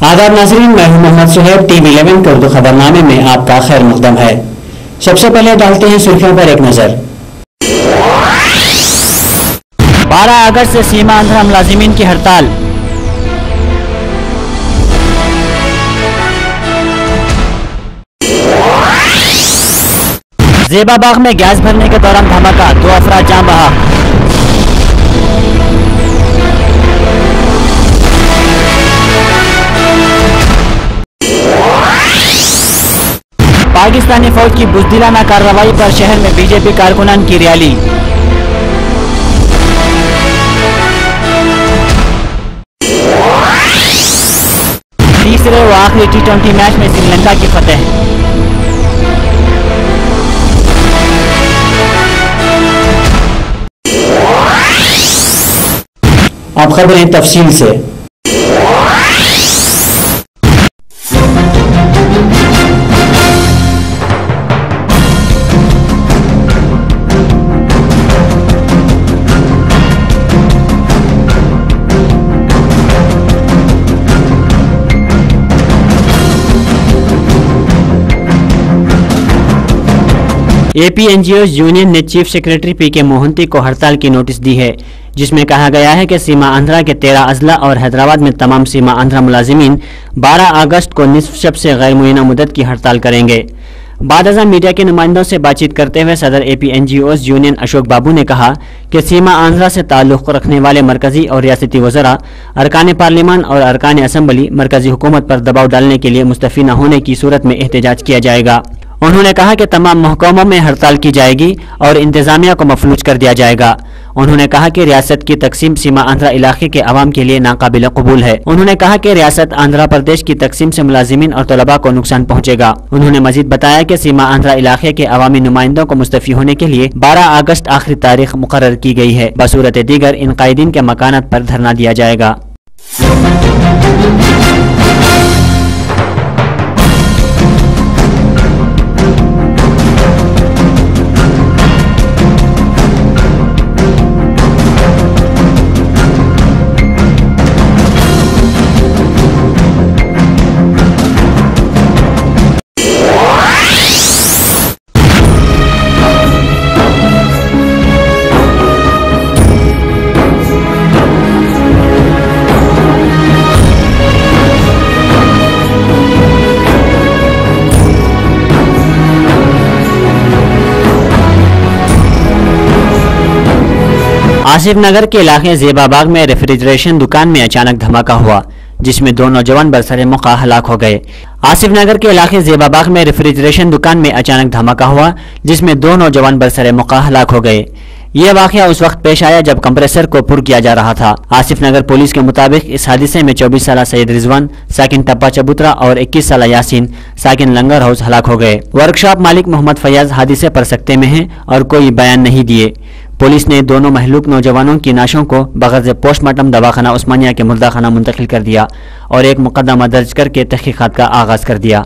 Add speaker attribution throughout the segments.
Speaker 1: आदाब नाज़रीन, मैं हूं मोहम्मद सुहैब। TV11 के उर्दू खबरनामे में आपका खैर मक़दम है। सबसे पहले डालते हैं सुर्खियों पर एक नजर।
Speaker 2: 12 अगस्त से सीमा आंध्रा मुलाजिमीन की हड़ताल। ज़ेबाबाग में गैस भरने के दौरान धमाका, 2 अफराद जान बहा। पाकिस्तानी फौज की बुज़दिलाना कार्रवाई पर शहर में बीजेपी कारकुनान की रैली। तीसरे व आखिरी T20 मैच में श्रीलंका की फतेह।
Speaker 1: अब खबरें तफसील से।
Speaker 2: APNGOs यूनियन ने चीफ सेक्रेटरी PK मोहंती को हड़ताल की नोटिस दी है, जिसमें कहा गया है कि सीमा आंध्रा के 13 अजला और हैदराबाद में तमाम सीमा आंध्रा मुलाजिमीन 12 अगस्त को निस्फ शब से गैर मुय्यना मुद्दत की हड़ताल करेंगे। बाद मीडिया के नुमाइंदों से बातचीत करते हुए सदर APNGOs यूनियन अशोक बाबू ने कहा कि सीमा आंध्रा से ताल्लुक़ रखने वाले मरकजी और रियासती वज़रा, अरकान पार्लियामान और अरकान असम्बली मरकजी हुकूमत पर दबाव डालने के लिए मुस्तफ़ी न होने की सूरत में एहतजाज किया जाएगा। उन्होंने कहा कि तमाम महकमों में हड़ताल की जाएगी और इंतजामिया को मफलूज कर दिया जाएगा। उन्होंने कहा कि रियासत की तकसीम सीमा आंध्रा इलाके के अवाम के लिए नाकाबिल कबूल है। उन्होंने कहा कि रियासत आंध्रा प्रदेश की तकसीम से मुलाजिमीन और तलबा को नुकसान पहुंचेगा। उन्होंने मजीद बताया कि सीमा आंध्रा इलाके के अवामी नुमाइंदों को मुस्तफ़ी होने के लिए 12 अगस्त आखिरी तारीख मुकर्रर की गई है। बसूरत दीगर इन कायदीन के मकानात पर धरना दिया जाएगा। आसिफ नगर के इलाके ज़ेबाबाग में रेफ्रिजरेशन दुकान में अचानक धमाका हुआ, जिसमें 2 नौजवान बरसरे मौका हलाक हो गए। आसिफ नगर के इलाके ज़ेबाबाग में रेफ्रिजरेशन दुकान में अचानक धमाका हुआ, जिसमें 2 नौजवान बरसरे मौका हलाक हो गए। यह वाक़या उस वक्त पेश आया जब कंप्रेसर को पुर किया जा रहा था। आसिफ नगर पुलिस के मुताबिक इस हादसे में 24 साला सैयद रिजवान साकिन टप्पा चबूतरा और 21 साला यासीन साकिन लंगर हाउस हलाक हो गए। वर्कशॉप मालिक मोहम्मद फयाज हादसे पर सकते में हैं और कोई बयान नहीं दिए। पुलिस ने दोनों महलूक नौजवानों की नाशों को बगैर पोस्टमार्टम दवाखाना उस्मानिया के मुर्दाखाना मुंतकिल कर दिया और एक मुकदमा दर्ज करके तहकीकात का आगाज कर दिया।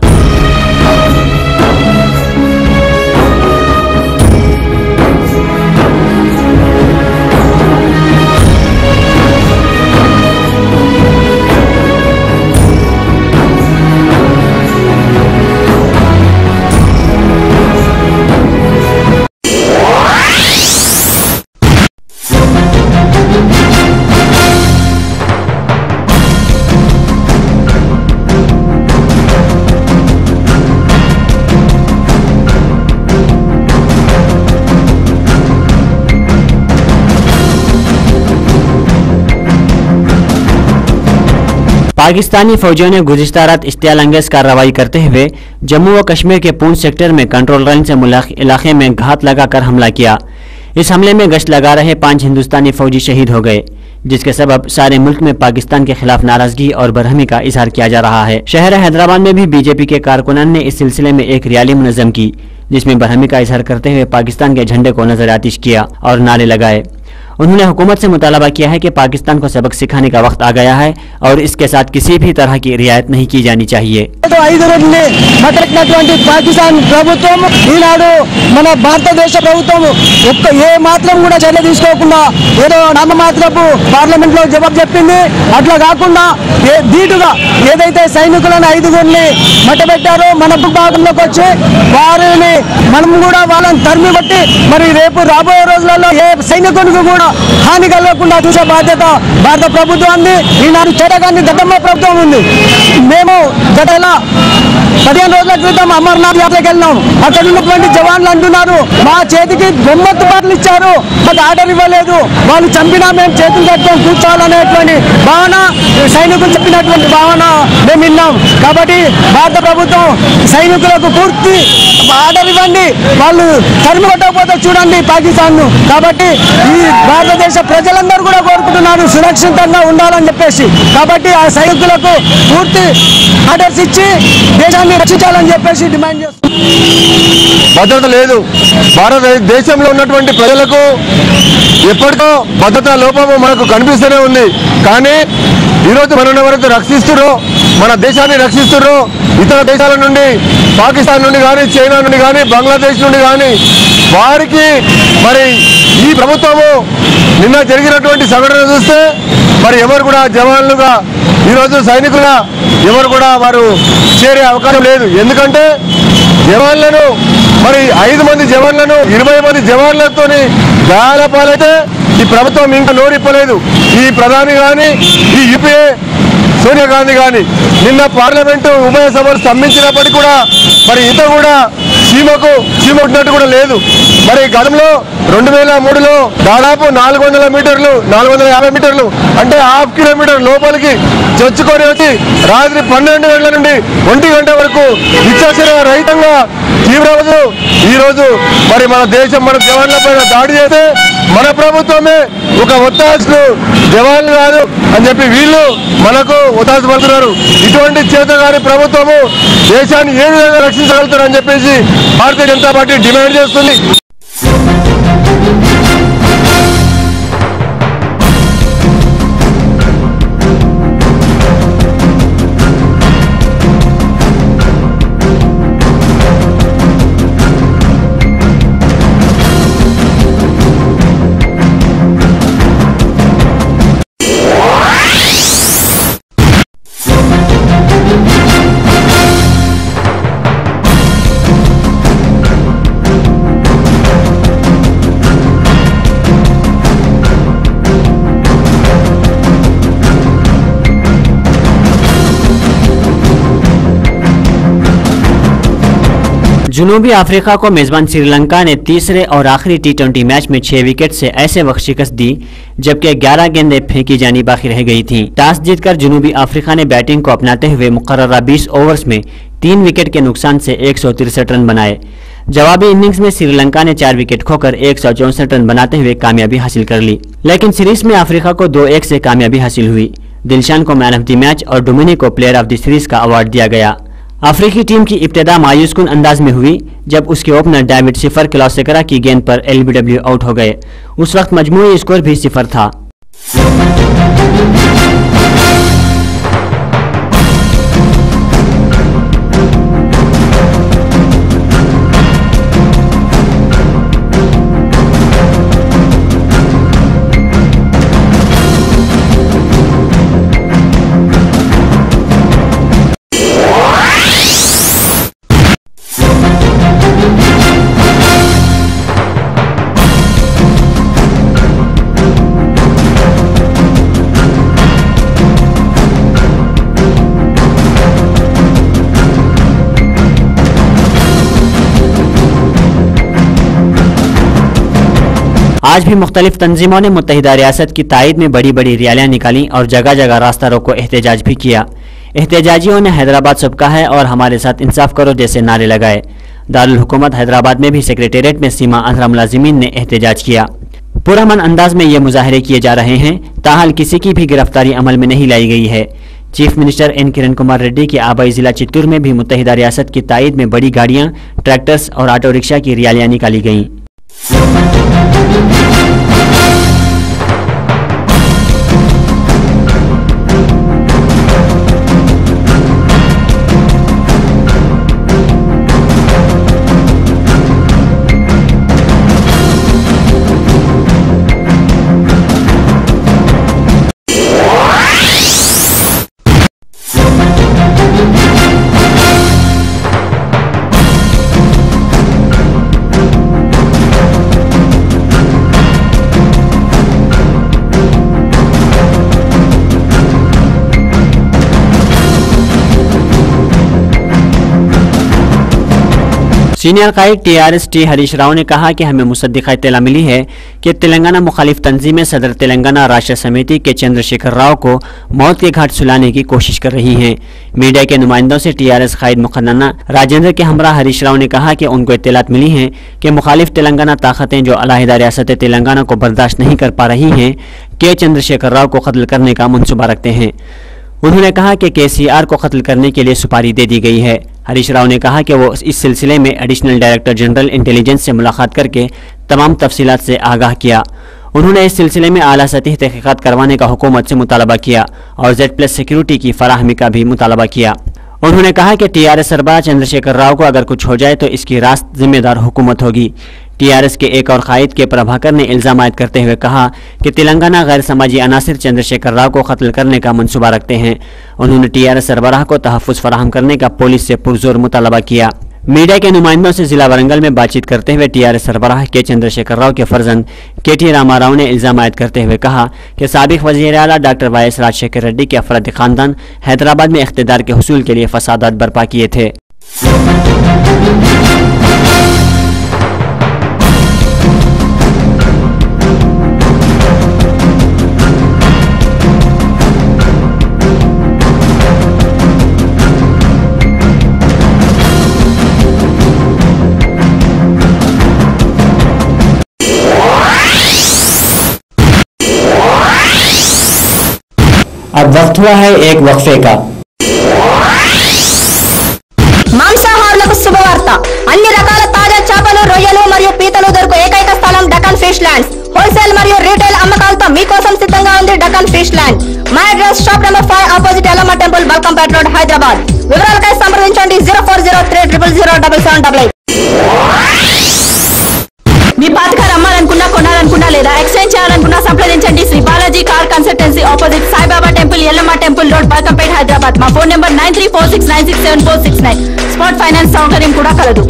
Speaker 2: पाकिस्तानी फौजियों ने गुज़िश्ता रात इश्तियाल अंगेज कार्रवाई करते हुए जम्मू व कश्मीर के पूंछ सेक्टर में कंट्रोल रेंज से इलाके में घात लगाकर हमला किया। इस हमले में गश्त लगा रहे 5 हिंदुस्तानी फौजी शहीद हो गए, जिसके सबब सारे मुल्क में पाकिस्तान के खिलाफ नाराजगी और बरहमी का इजहार किया जा रहा है। शहर हैदराबाद में भी बीजेपी के कारकुनान ने इस सिलसिले में एक रैली मुनज़्ज़म की, जिसमें बरहमी का इजहार करते हुए पाकिस्तान के झंडे को नजर आतिश किया और नारे लगाए। उन्होंने हुकूमत से मुतालबा किया है कि पाकिस्तान को सबक सिखाने का वक्त आ गया है और इसके साथ किसी भी तरह की रियायत नहीं की जानी चाहिए।
Speaker 3: పాకిస్తాన్ ప్రభుత్వం ఈనాడు మన భారతదేశ ప్రభుత్వం ఏ మాత్రం కూడా చర్య తీసుకోకుండా ఏదో నామమాత్రపు పార్లమెంట్ లో జవాబు చెప్పింది. అట్లా కాకుండా ధీటుగా ఏదైతే సైనికులను 5గురిని మట్టబెట్టారో మన భాగంలోకి వచ్చి వారిని మనం కూడా వాళ్ళని తరిమి బట్టి మరి రేపు రాబోయే రోజులలో ఏ సైనికునికి కూడా హాని కలగకుండా చూసే బాధ్యత భారత ప్రభుత్వాన్ని ఈనాడు చేరగాని దద్దమ్మ ప్రభుత్వం ఉంది. మేము గత 15 రోజుల క్రితం అమర్నాథ్ యాత్రకు వెళ్ళినాం. అక్కడ ఉన్నటువంటి జవాన్లు అంటున్నారు మా చేతికి బొమ్మత్తు పాటలు ఇచ్చారు, మాకు ఆర్డర్ ఇవ్వలేదు, వాళ్ళు చంపినా మేము చేతులు కట్టుకొని కూర్చోవాలనేటువంటి భావన సైనికులు చెప్పినటువంటి భావన మేము విన్నాం. కాబట్టి భారత ప్రభుత్వం సైనికులకు పూర్తి ఆర్డర్ ఇవ్వండి, వాళ్ళు తరిమి కొట్టకపోతే చూడండి పాకిస్తాన్ ను. కాబట్టి ఈ భారతదేశ ప్రజలందరూ కూడా కోరుకుంటున్నారు సురక్షితంగా ఉండాలని చెప్పేసి. కాబట్టి ఆ సైనికులకు పూర్తి ఆర్డర్స్ ఇచ్చి దేశాన్ని రక్షించాలని చెప్పేసి డిమాండ్ చేస్తున్నారు.
Speaker 4: భద్రత లేదు. భారతదేశంలో ఉన్నటువంటి ప్రజలకు ఎప్పటికో భద్రతా లోపము మనకు కనిపిస్తూనే ఉంది. కానీ ఈరోజు మనం ఎవరైతే రక్షిస్తున్నారో, మన దేశాన్ని రక్షిస్తున్నారో, ఇతర దేశాల నుండి పాకిస్తాన్ నుండి కానీ, చైనా నుండి కానీ, బంగ్లాదేశ్ నుండి కానీ వారికి మరి ఈ ప్రభుత్వము నిన్న జరిగినటువంటి సంఘటన చూస్తే మరి ఎవరు కూడా జవాన్లుగా ఈరోజు సైనికులుగా ఎవరు కూడా వారు చేరే అవకాశం లేదు. ఎందుకంటే జవాన్లను మరి 5 మంది జవాన్లను 20 మంది జవాన్లతో గాయాల పాలైతే ఈ ప్రభుత్వం ఇంకా నోరిప్పలేదు. ఈ ప్రధాని కానీ, ఈ యూపీఏ సోనియా గాంధీ కానీ నిన్న పార్లమెంటు ఉభయ సభలు స్తంభించినప్పటికీ కూడా మరి ఇంత కూడా చీమొట్టినట్టు కూడా లేదు. మరి గతంలో 2003లో దాదాపు 400 మీటర్లు 450 మీటర్లు అంటే ½ కిలోమీటర్ లోపలికి చొచ్చుకొని వచ్చి రాత్రి 12 గంటల నుండి 1 గంట వరకు నిత్యావసర రహితంగా తీవ్రవదు. ఈరోజు మరి మన దేశం మన జవాన్ల పైన దాడి చేస్తే మన ప్రభుత్వమే ఒక ఒత్తాసు జవాన్లు కాదు అని చెప్పి వీళ్ళు మనకు ఒత్తాసు పడుతున్నారు. ఇటువంటి చేతగాని ప్రభుత్వము దేశాన్ని ఏ విధంగా రక్షించగలుగుతారని చెప్పేసి భారతీయ జనతా పార్టీ డిమాండ్ చేస్తుంది.
Speaker 2: जनूबी अफ्रीका को मेजबान श्रीलंका ने तीसरे और आखिरी T20 मैच में 6 विकेट से ऐसे वक्त शिकस्त दी जबकि 11 गेंदें फेंकी जानी बाकी रह गई थीं। टॉस जीतकर जनूबी अफ्रीका ने बैटिंग को अपनाते हुए मुकर्ररा 20 ओवर्स में 3 विकेट के नुकसान से 163 रन बनाए। जवाबी इनिंग्स में श्रीलंका ने 4 विकेट खोकर 164 रन बनाते हुए कामयाबी हासिल कर ली, लेकिन सीरीज में अफ्रीका को 2-1 से कामयाबी हासिल हुई। दिलशान को मैन ऑफ द मैच और डोमिनिक को प्लेयर ऑफ द सीरीज का अवार्ड दिया गया। अफ्रीकी टीम की इब्तिदा मायूसकुन अंदाज में हुई जब उसके ओपनर डेविड सिफर क्लॉसेकरा की गेंद पर LBW आउट हो गए। उस वक्त मजमूई स्कोर भी 0 था। आज भी मुख्तलिफ तंजीमों ने मुत्तहिदा रियासत की तायद में बड़ी बड़ी रैलियां निकाली और जगह जगह रास्ता रोको एहतजाज भी किया। एहतजाजियों ने हैदराबाद सबका है और हमारे साथ इंसाफ करो जैसे नारे लगाए। दारुल हुकूमत हैदराबाद में भी सेक्रेटेरिएट में सीमा आंध्रा मुलाजिमीन ने एहतजाज किया। पुरअमन अंदाज में ये मुजाहरे किए जा रहे हैं, ताहाल किसी की भी गिरफ्तारी अमल में नहीं लाई गई है। Chief minister N Kiran Kumar Reddy के आबाई जिला चित्तूर में भी मुत्तहिदा रियासत की तायद में बड़ी गाड़ियां, ट्रैक्टर्स और ऑटो रिक्शा की रैलियां निकाली गईं। सीनियर कायद टीआरएस टी हरीश राव ने कहा कि हमें मुसद्दिक़ा इत्तला मिली है कि तेलंगाना मुखालिफ तंजीमें सदर तेलंगाना राष्ट्र समिति के चंद्रशेखर राव को मौत के घाट सुलाने की कोशिश कर रही हैं। मीडिया के नुमाइंदों से टीआरएस कायद मुखन्ना राजेंद्र के हमरा हरीश राव ने कहा कि उनको इत्तलात मिली है कि मुखालिफ तेलंगाना ताकतें जो अलहदा रियासत तेलंगाना को बर्दाश्त नहीं कर पा रही हैं के चंद्रशेखर राव को कत्ल करने का मनसूबा रखते हैं। उन्होंने कहा कि केसीआर को कत्ल करने के लिए सुपारी दे दी गई है। हरीश राव ने कहा कि वो इस सिलसिले में एडिशनल डायरेक्टर जनरल इंटेलिजेंस से मुलाकात करके तमाम तफसीलात से आगाह किया। उन्होंने इस सिलसिले में आला सतही तहकीकात करवाने का हुकूमत से मुतालबा किया और Z+ सिक्योरिटी की फराहमी का भी मुतालबा किया। उन्होंने कहा कि टीआरएस सरबराह चंद्रशेखर राव को अगर कुछ हो जाए तो इसकी रास्त जिम्मेदार हुकूमत होगी। टीआरएस के एक और कायद के प्रभाकर ने इल्जाम आयद करते हुए कहा कि तेलंगाना गैर समाजी अनासिर चंद्रशेखर राव को कत्ल करने का मंसूबा रखते हैं। उन्होंने टीआरएस सरबराह को तहफ़्फ़ुज़ फराहम करने का पुलिस से पुरजोर मुतालबा किया। मीडिया के नुमाइंदों से जिला वरंगल में बातचीत करते हुए टीआरएस सरबराह के चंद्रशेखर राव के फर्जंद KT रामाराव ने इल्जाम आयद करते हुए कहा कि साबिक वज़ीर आला डॉक्टर YS राजशेखर रेड्डी के अफरादी खानदान हैदराबाद में इख्तिदार के हुसूल के लिए फसादात बर्पा किए थे।
Speaker 1: अब वक्त हुआ है एक वक्फे का।
Speaker 5: మాంసాహారులకు శుభవార్త అన్ని రకాల తాజా చేపలు రొయ్యలు మరియు పీతలు దొరుకు ఏకైక స్థలం డకన్ ఫిష్ ల్యాండ్స్ హోల్సేల్ మరియు రీటైల్ అమ్మకాలతో మీకోసం సిద్ధంగా ఉంది Deccan fish land my address shop number 5 opposite Yellamma temple Balkampet road Hyderabad వివరాలకై సంప్రదించండి 0403007788 మీ పాత కార్ అమ్మాలనుకున్నా కొనాలనుకున్నా లేదా ఎక్స్చేంజ్ చేయాలనుకున్నా సంప్రదించండి Shri Balaji car consultancy opposite Saibaba temple Yellamma temple road Balkampet Hyderabad మా ఫోన్ నెంబర్ 9346967469 స్పాట్ ఫైనాన్స్ సౌకర్యం కూడా కలదు।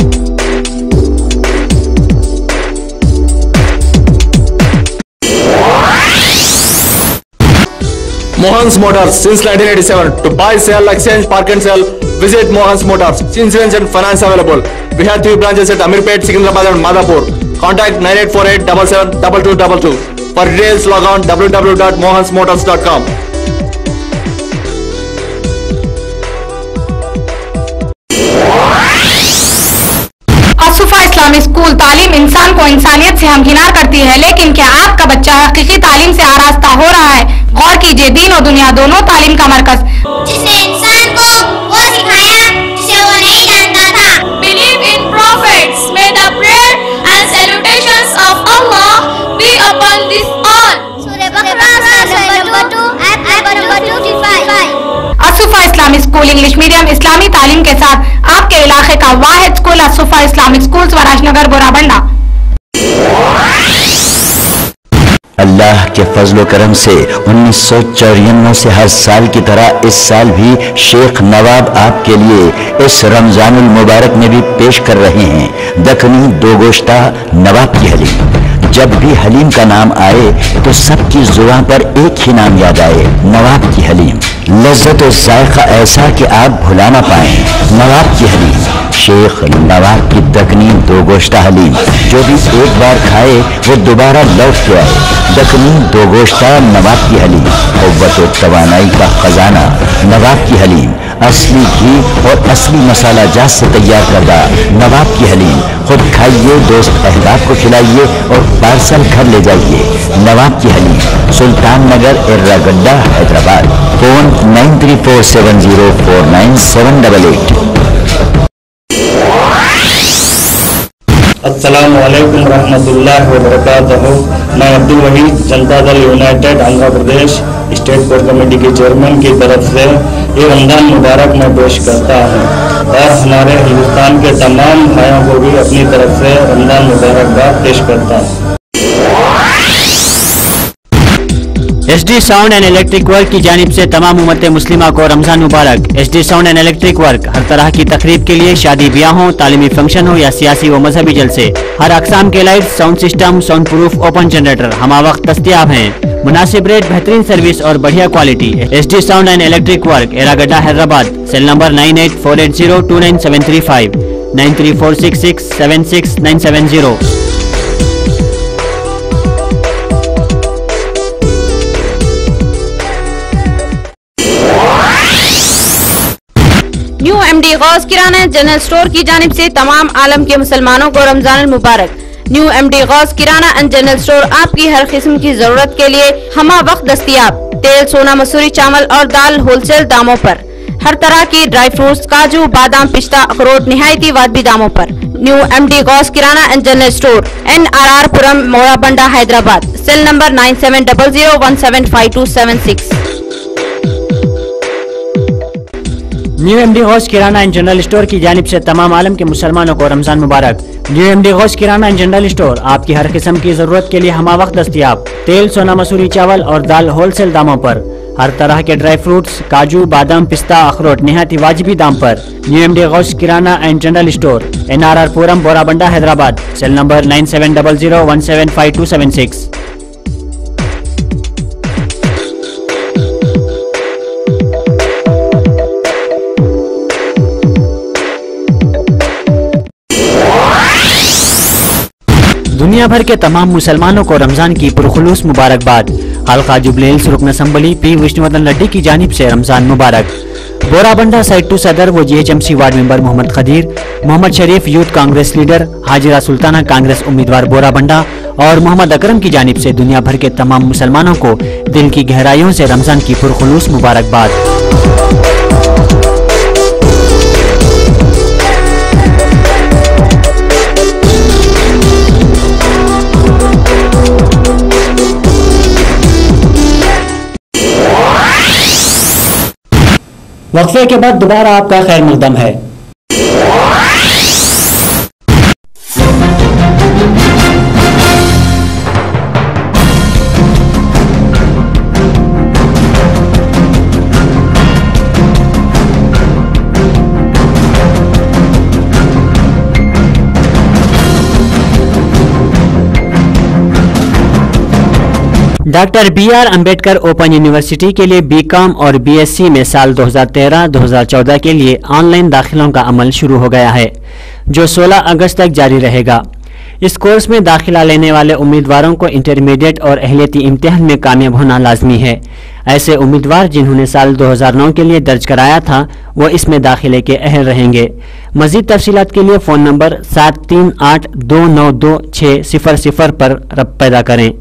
Speaker 6: Mohan's Motors since 1987 to buy, sell, exchange, park and sell. Visit Mohan's Motors. Insurance and finance available. We have 3 branches at Amirpet, Secunderabad and Madhapur. Contact 9848772222. For details log on www.mohansmotors.com.
Speaker 7: Asufa Islami school तालीम इंसान को इंसानियत से हमकिनार करती है, लेकिन क्या आपका बच्चा हकीकी तालीम से आरास्ता हो रहा है? गौर कीजिए, दीन और दुनिया दोनों तालीम का मरकज
Speaker 8: जिसने इंसान को वो सिखाया जिसे वो नहीं जानता था।
Speaker 9: Believe in prophets. May the prayer and salutations of Allah be upon this all.
Speaker 8: सूरह बकरा नंबर 2 आयत number 25।
Speaker 7: असुफा Islami school English medium इस्लामी तालीम के साथ आपके इलाके का वाहिद स्कूल असुफा इस्लामिक स्कूल स्वराजनगर बोराबंडा।
Speaker 10: अल्लाह के फजलो करम से 1994 से हर साल की तरह इस साल भी शेख नवाब आपके लिए इस रमजानुल मुबारक में भी पेश कर रहे हैं दखनी दो गोश्ता नवाब की हलीम। जब भी हलीम का नाम आए तो सबकी जुबान पर एक ही नाम याद आए, नवाब की हलीम। लज्जत और जायका ऐसा कि आप भुला ना पाएं। नवाब की हलीम, शेख नवाब की दखनी दो गोश्ता हलीम, जो भी एक बार खाए वो दोबारा लौट के आए। दखनी दो गोश्ता नवाब की हलीम, क़ुव्वत और तवानाई का खजाना नवाब की हलीम, असली घी और असली मसाला जात से तैयार करदा नवाब की हलीम। खुद खाइए, दोस्त अहबाब को खिलाइए और पार्सल घर ले जाइए। नवाब की हलीम, सुल्तान नगर एर्रागड्डा हैदराबाद। फोन 9347049788।
Speaker 11: अस्सलामु अलैकुम रहमतुल्लाहि व बरकातहू। मैं Abdul Waheed Janata Dal United Andhra Pradesh state core committee के चेयरमैन की तरफ से ये रमजान मुबारक मैं पेश करता हूँ और हमारे हिंदुस्तान के तमाम भाइयों को भी अपनी तरफ से रमजान मुबारकबाद पेश करता हूँ।
Speaker 2: SD sound and electric work की जानिब से तमाम उम्मत मुस्लिमा को रमजान मुबारक। SD sound and electric work हर तरह की तकरीब के लिए, शादी ब्याह हो, तालीमी फंक्शन हो या सियासी व मजहबी जलसे, हर अकसाम के light, sound system, sound proof, open generator हमा वक्त दस्तयाब हैं। मुनासिब रेट, बेहतरीन सर्विस और बढ़िया quality. SD sound and electric work Erragadda Hyderabad. Cell number 9848029735। 9346676970।
Speaker 12: New MD Ghouse किराना जनरल स्टोर की जानिब से तमाम आलम के मुसलमानों को रमजान मुबारक। New MD Ghouse kirana and general store आपकी हर किस्म की जरूरत के लिए हमा वक्त दस्तियाब। तेल, सोना मसूरी, चावल और दाल होलसेल दामों पर। हर तरह की ड्राई फ्रूट्स, काजू, बादाम, पिस्ता, अखरोट निहायती वाजबी दामों पर। New MD Ghouse kirana and general store, NRR Puram, Morabanda, Hyderabad. Cell number 9700175276।
Speaker 2: New MD Ghouse kirana and general store की जानिब से तमाम आलम के मुसलमानों को रमजान मुबारक। New MD Ghouse kirana and general store आपकी हर किस्म की जरूरत के लिए हमा वक्त दस्तियाब। तेल, सोना मसूरी, चावल और दाल होलसेल दामों पर। हर तरह के ड्राई फ्रूट्स, काजू, बादाम, पिस्ता, अखरोट निहायती वाजिबी दाम पर। New MD Ghouse kirana and general store, NRR Puram, Borabanda, Hyderabad. Cell number 9700175276। दुनिया भर के तमाम मुसलमानों को रमजान की पुरखुलूस मुबारकबाद। हल्का जुबलीहिल्स रुकन असम्बली पी विष्णुवर्धन रेड्डी की जानिब से रमजान मुबारक। बोराबंडा साइड 2 सदर व GHMC ward member Mohammed Khadeer, Mohammed Sharif youth Congress leader, Hajira Sultana Congress उम्मीदवार बोराबंडा और मोहम्मद अकरम की जानिब से दुनिया भर के तमाम मुसलमानों को दिल की गहराइयों से रमजान की पुरखुलूस मुबारकबाद। वक्फे के बाद दोबारा आपका खैर मकदम है। Doctor BR Ambedkar open university के लिए BCom और BSc में साल 2013-2014 के लिए ऑनलाइन दाखिलों का अमल शुरू हो गया है, जो 16 अगस्त तक जारी रहेगा। इस कोर्स में दाखिला लेने वाले उम्मीदवारों को इंटरमीडिएट और अहलियती इम्तिहान में कामयाब होना लाजमी है। ऐसे उम्मीदवार जिन्होंने साल 2009 के लिए दर्ज कराया था वो इसमें दाखिले के अहल रहेंगे। मजीद तफसीलात के लिए फ़ोन नंबर 7382922600 पर रब्त पैदा करें।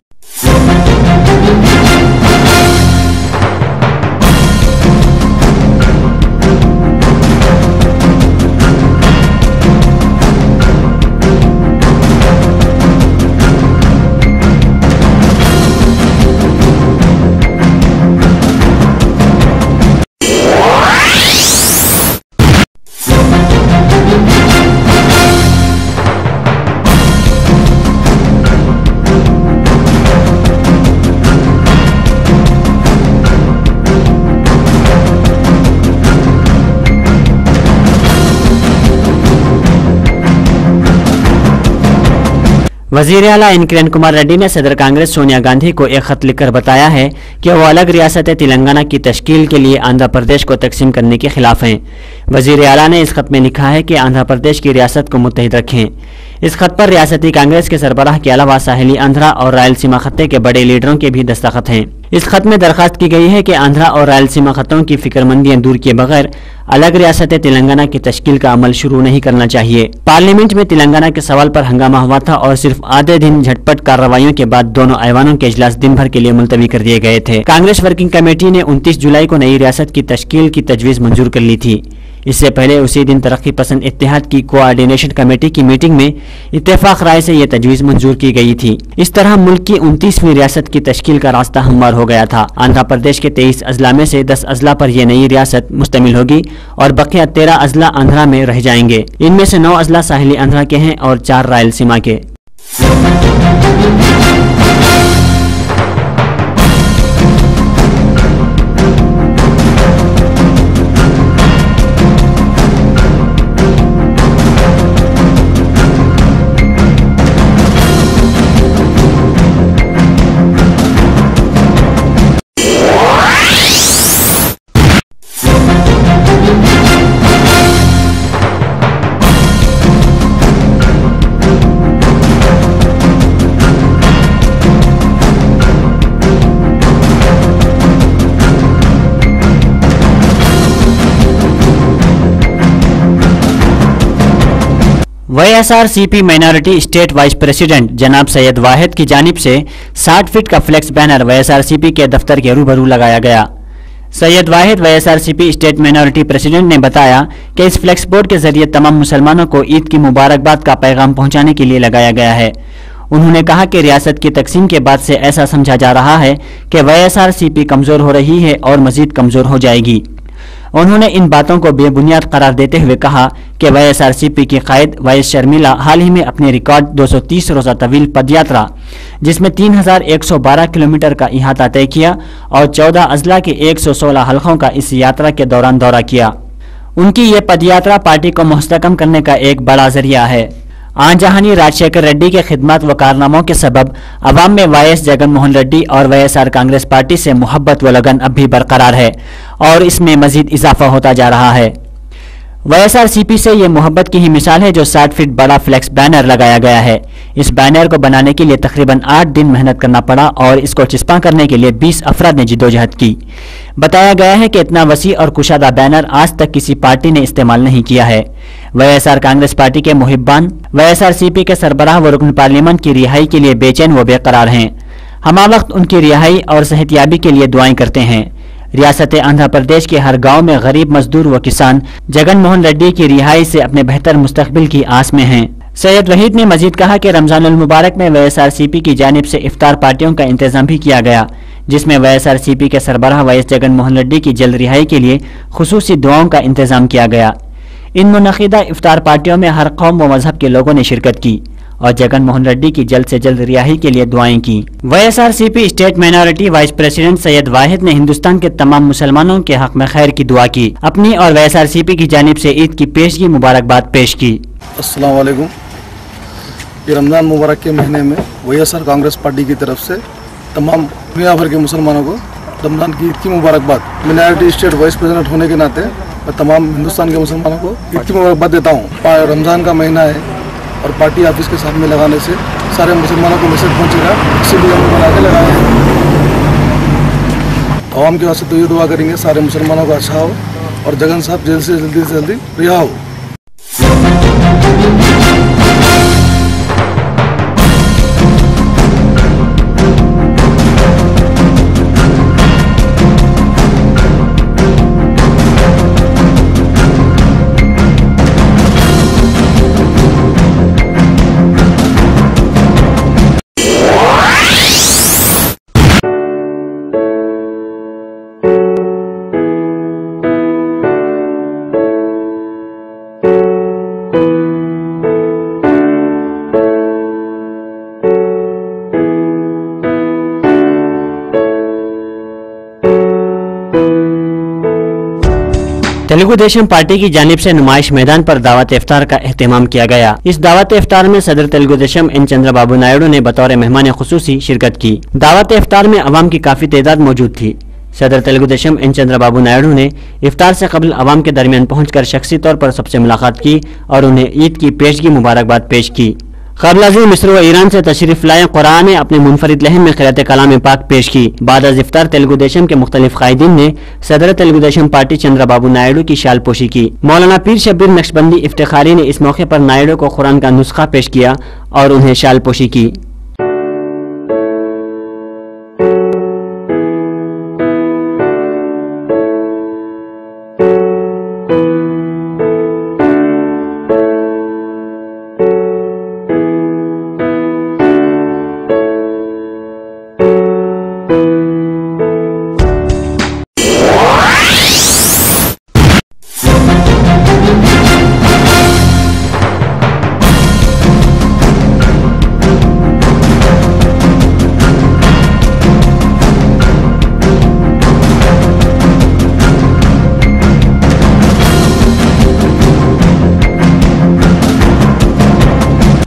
Speaker 2: वजीर आला एन किरण कुमार रेड्डी ने सदर कांग्रेस सोनिया गांधी को एक खत लिखकर बताया है कि वो अलग रियासत तेलंगाना की तश्कील के लिए आंध्र प्रदेश को तकसीम करने के खिलाफ हैं। वजीर आला ने इस खत में लिखा है कि आंध्र प्रदेश की रियासत को मुत्तहिद रखें। इस खत पर रियासती कांग्रेस के सरबराह के अलावा साहिली आंध्रा और रायलसीमा खत्ते के बड़े लीडरों के भी दस्तखत हैं। इस खत में दरखास्त की गई है कि आंध्रा और रायलसीमा खत्तों की फिक्रमंदियां दूर किए बगैर अलग रियासत तेलंगाना की तश्कील का अमल शुरू नहीं करना चाहिए। पार्लियामेंट में तेलंगाना के सवाल पर हंगामा हुआ था और सिर्फ आधे दिन झटपट कार्रवाइयों के बाद दोनों ऐवानों के इजलास दिन भर के लिए मुलतवी कर दिए गए थे। कांग्रेस वर्किंग कमेटी ने 29 जुलाई को नई रियासत की तश्कील की तजवीज मंजूर कर ली थी। इससे पहले उसी दिन तरक्की पसंद इत्तेहाद की कोऑर्डिनेशन कमेटी की मीटिंग में इत्तेफाक राय से यह तजवीज मंजूर की गई थी। इस तरह मुल्क की 29वीं रियासत की तश्कील का रास्ता हमवार हो गया था। आंध्र प्रदेश के 23 अजला में से 10 अजला पर यह नई रियासत मुश्तमिल होगी और बकिया 13 अजला आंध्रा में रह जाएंगे। इनमें से 9 अजला साहिली आंध्रा के हैं और 4 रायलसीमा के। YSRCP minority state wise president जनाब सैयद वाहिद की जानिब से 60 फीट का फ्लेक्स बैनर YSRCP के दफ्तर के रूबरू लगाया गया। सैयद वाहिद YSRCP स्टेट माइनॉरिटी प्रेसिडेंट ने बताया कि इस फ्लेक्स बोर्ड के जरिए तमाम मुसलमानों को ईद की मुबारकबाद का पैगाम पहुंचाने के लिए लगाया गया है। उन्होंने कहा कि रियासत की तकसीम के बाद से ऐसा समझा जा रहा है कि YSRCP कमजोर हो रही है और मजीद कमजोर हो जाएगी। उन्होंने इन बातों को बेबुनियाद करार देते हुए कहा कि YSRCP की कायद वाइस शर्मिला हाल ही में अपने रिकॉर्ड 230 रोजा तवील पदयात्रा जिसमें 3112 किलोमीटर का इहाता तय किया और 14 अजला के 116 हलकों का इस यात्रा के दौरान दौरा किया। उनकी ये पदयात्रा पार्टी को मुस्तकम करने का एक बड़ा जरिया है। आन जहानी राजशेखर रेड्डी के खिदमत व कारनामों के सबब अवाम में YS जगन मोहन रेड्डी और YSR कांग्रेस पार्टी से मोहब्बत व लगन अब भी बरकरार है और इसमें मजीद इजाफा होता जा रहा है। YSRCP से ये मोहब्बत की ही मिसाल है जो 60 फीट बड़ा फ्लेक्स बैनर लगाया गया है। इस बैनर को बनाने के लिए तकरीबन 8 दिन मेहनत करना पड़ा और इसको चिस्पा करने के लिए 20 अफराद ने जिद्दोजहद की। बताया गया है कि इतना वसी और कुशादा बैनर आज तक किसी पार्टी ने इस्तेमाल नहीं किया है। YSR कांग्रेस पार्टी के मुहिब्बान YSRCP के सरबराह व रुकन पार्लियामेंट की रिहाई के लिए बेचैन व बेकरार हैं। हमावक्त उनकी रिहाई और सेहतयाबी के लिए दुआएं करते हैं। रियासत आंध्र प्रदेश के हर गांव में गरीब मजदूर व किसान जगन मोहन रेड्डी की रिहाई से अपने बेहतर मुस्तकबिल की आस में हैं। सैयद वहीद ने मजीद कहा कि रमजानुल मुबारक में YSRCP की जानिब से इफ्तार पार्टियों का इंतजाम भी किया गया, जिसमें YSRCP के सरबराह वाइस जगन मोहन रेड्डी की जल्द रिहाई के लिए खुसूसी दुआओं का इंतजाम किया गया। इन मुनक़िदा इफ्तार पार्टियों में हर कौम व मजहब के लोगों ने शिरकत की और जगन मोहन रेड्डी की जल्द से जल्द रिहाई के लिए दुआएं की। YSRCP state minority vice president Syed Wahid ने हिंदुस्तान के तमाम मुसलमानों के हक में खैर की दुआ की, अपनी और YSRCP की जानिब से ईद की पेशगी मुबारकबाद पेश की।
Speaker 13: अस्सलाम वालेकुम। ये रमज़ान मुबारक के महीने में YSR कांग्रेस पार्टी की तरफ से तमाम दुनिया भर के मुसलमानों को रमज़ान की ईद की मुबारकबाद। माइनॉरिटी स्टेट वाइस प्रेसिडेंट होने के नाते मैं तमाम हिंदुस्तान के मुसलमानों को ईद की मुबारकबाद देता हूँ। रमज़ान का महीना है और पार्टी ऑफिस के सामने लगाने से सारे मुसलमानों को मैसेज पहुँचेगा, इसीलिए हम बना के लगाए हैं। आवाम के वास्ते तो ये दुआ करेंगे सारे मुसलमानों का अच्छा हो और जगन साहब जल्द से जल्दी रिहा हो।
Speaker 2: तेलुगु देशम पार्टी की जानिब से नुमाइश मैदान पर दावत इफ्तार का एहतमाम किया गया। इस दावत इफ्तार में सदर तेलुगु देशम एन चंद्रबाबू नायडू ने बतौर मेहमान खुसूसी शिरकत की। दावत इफ्तार में अवाम की काफी तादाद मौजूद थी। सदर तेलुगु देशम एन चंद्रबाबू नायडू ने इफ्तार से कबल अवाम के दरमियान पहुंचकर शख्सी तौर पर सबसे मुलाकात की और उन्हें ईद की पेशगी मुबारकबाद पेश की। क़ब्ल मिस्र व ईरान से तशरीफ लाए कुरान ने अपने मुनफरिद लहन में क़िरात कलाम पाक पेश की। बाद अज़ इफ्तार तेलुगु देशम के मुख्तलिफ कायदीन ने सदर तेलुगु देशम पार्टी चंद्रबाबू नायडू की शाल पोशी की। मौलाना पीर शब्बीर नक्शबंदी इफ्तिखारी ने इस मौके पर नायडू को कुरान का नुस्खा पेश किया और उन्हें शाल पोशी की।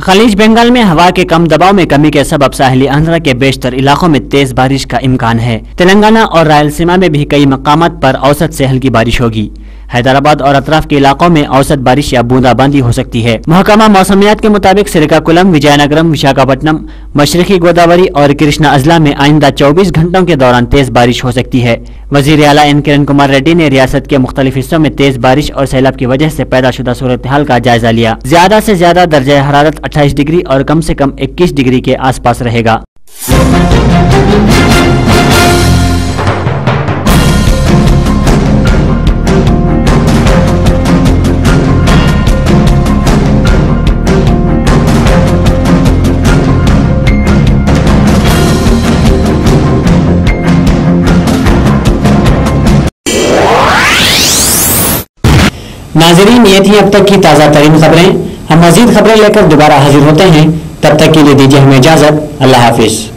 Speaker 2: खलीज बंगाल में हवा के कम दबाव में कमी के सबब साहिली आंध्र के बेशतर इलाकों में तेज बारिश का इम्कान है। तेलंगाना और रायलसीमा में भी कई मकामात पर औसत से हल्की बारिश होगी। हैदराबाद और अतराफ के इलाकों में औसत बारिश या बूंदाबांदी हो सकती है। महकमा मौसमियात के मुताबिक श्रीकाकुलम, विजयनगरम, विशाखापट्टनम, मशरकी गोदावरी और कृष्णा अजला में आइंदा 24 घंटों के दौरान तेज बारिश हो सकती है। वजीर आला एन किरण कुमार रेड्डी ने रियासत के मुख्तलिफ हिस्सों में तेज बारिश और सैलाब की वजह से पैदा शुदा सूरत हाल का जायजा लिया। ज्यादा से ज्यादा दर्जा हरारत 28 डिग्री और कम से कम 21 डिग्री के आसपास रहेगा।
Speaker 1: नाजरीन, ये थी अब तक की ताज़ा तरीन खबरें। हम मजीद खबरें लेकर दोबारा हाजिर होते हैं। तब तक के लिए दीजिए हमें इजाजत। अल्लाह हाफिज।